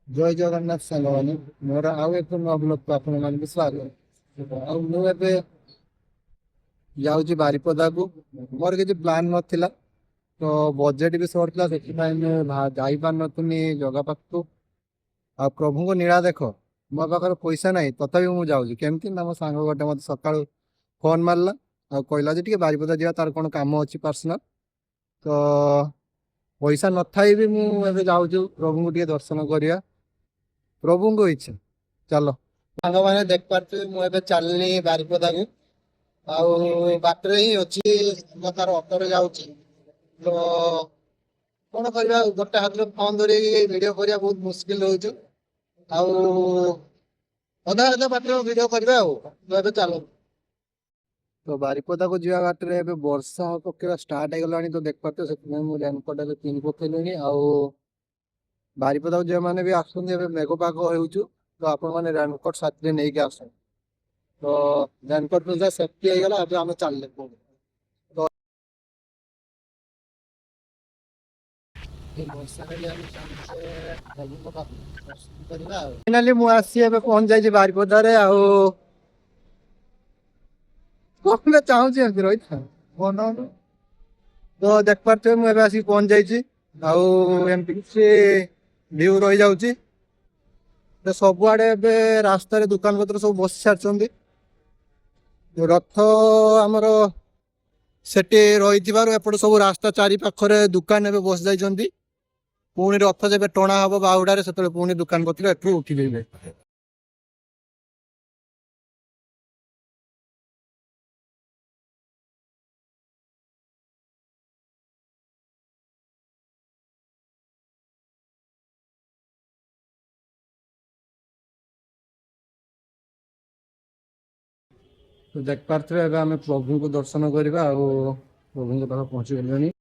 ଜୟ ଜଗନ୍ନାଥ ସାଙ୍ଗମାନେ, ମୋର ଆଉ ଏକ ନୂଆ ବ୍ଲଗକୁ ଆପଣମାନଙ୍କୁ ସ୍ୱାଗତ। ଆଉ ମୁଁ ଏବେ ଯାଉଛି ବାରିପଦାକୁ। ମୋର କିଛି ପ୍ଲାନ୍ ନଥିଲା, ତ ବଜେଟ୍ ବି ସର୍ଟ ଥିଲା, ସେଥିପାଇଁ ମୁଁ ଯାଇପାରିନଥିଲି ଜଗା ପାଖକୁ। ଆଉ ପ୍ରଭୁଙ୍କ ନୀଳା ଦେଖ, ମୋ ପାଖରେ ପଇସା ନାହିଁ ତଥାପି ମୁଁ ଯାଉଛି। କେମିତି ନା, ମୋ ସାଙ୍ଗ ଗୋଟେ ମତେ ସକାଳୁ ଫୋନ୍ ମାରିଲା ଆଉ କହିଲା ଯେ ଟିକେ ବାରିପଦା ଯିବା, ତାର କ'ଣ କାମ ଅଛି ପର୍ସନାଲ। ତ ପଇସା ନଥାଇ ବି ମୁଁ ଏବେ ଯାଉଛି ପ୍ରଭୁଙ୍କୁ ଟିକେ ଦର୍ଶନ କରିବା, ପ୍ରଭୁଙ୍କ ଇଚ୍ଛା। ଚାଲ ସାଙ୍ଗମାନେ, ଦେଖିପାରୁଥିବେ ମୁଁ ଏବେ ଚାଲିଲି ବାରିପଦାକୁ। ଆଉ ବାଟରେ ହିଁ ଅଛି, ମୁଁ ତାର ଅଟୋରେ ଯାଉଛି। ତ କଣ କରିବା, ଗୋଟେ ହାତରେ ଫୋନ ଧରିକି ଭିଡିଓ କରିବା ବହୁତ ମୁସ୍କିଲ ରହୁଛୁ। ଆଉ ଅଧା ଅଧା ବାଟରେ ଭିଡିଓ କରିବା ଆଉ। ତ ଏବେ ଚାଲ। ତ ବାରିପଦାକୁ ଯିବା ବାଟରେ ଏବେ ବର୍ଷା ପକେଇବା ଷ୍ଟାର୍ଟ ହେଇଗଲାଣି, ତ ଦେଖିପାରୁଥିବେ, ସେଥିପାଇଁ ମୁଁ ରେନକୋଟ ଏବେ ପିନ୍ଧି ପକେଇଲିଣି। ଆଉ ବାରିପଦାକୁ ଯେଉଁମାନେ ବି ଆସୁଛନ୍ତି, ଏବେ ମେଘ ପାଗ ହେଉଛୁ, ତ ଆପଣମାନେ ରେନକୋଟ ସାଥିରେ ନେଇକି ଆସନ୍ତୁ। ତ ରେନକୋଟ ପିନ୍ଧା ସେଫ୍ଟି ହେଇଗଲା, ଏବେ ଆମେ ଚାଲିଲେ ପୁଣି। ତ ଫାଇନାଲି ମୁଁ ଆସି ଏବେ ପହଞ୍ଚି ଯାଇଛି ବାରିପଦାରେ। ଆଉ କଣ ଚାହୁଁଛି ଏମିତି ରହିଥା ତ ଦେଖିପାରୁଥିବେ, ମୁଁ ଏବେ ଆସିକି ପହଞ୍ଚି ଯାଇଛି। ଆଉ ଏମିତି କିଛି ଭିଉ ରହିଯାଉଛି। ତ ସବୁଆଡେ ଏବେ ରାସ୍ତାରେ ଦୋକାନ ପତ୍ର ସବୁ ବସି ସାରିଛନ୍ତି। ରଥ ଆମର ସେଠି ରହିଥିବାରୁ ଏପଟେ ସବୁ ରାସ୍ତା ଚାରି ପାଖରେ ଦୋକାନ ଏବେ ବସି ଯାଇଛନ୍ତି। ପୁଣି ରଥ ଯେବେ ଟଣା ହବ ବାହୁଡାରେ, ସେତେବେଳେ ପୁଣି ଦୋକାନ ପତ୍ର ଏଠୁ ଉଠିବେ। ତ ଦେଖିପାରୁଥିବେ, ଏବେ ଆମେ ପ୍ରଭୁଙ୍କୁ ଦର୍ଶନ କରିବା ଆଉ ପ୍ରଭୁଙ୍କ ପାଖରେ ପହଞ୍ଚିଗଲେଣି।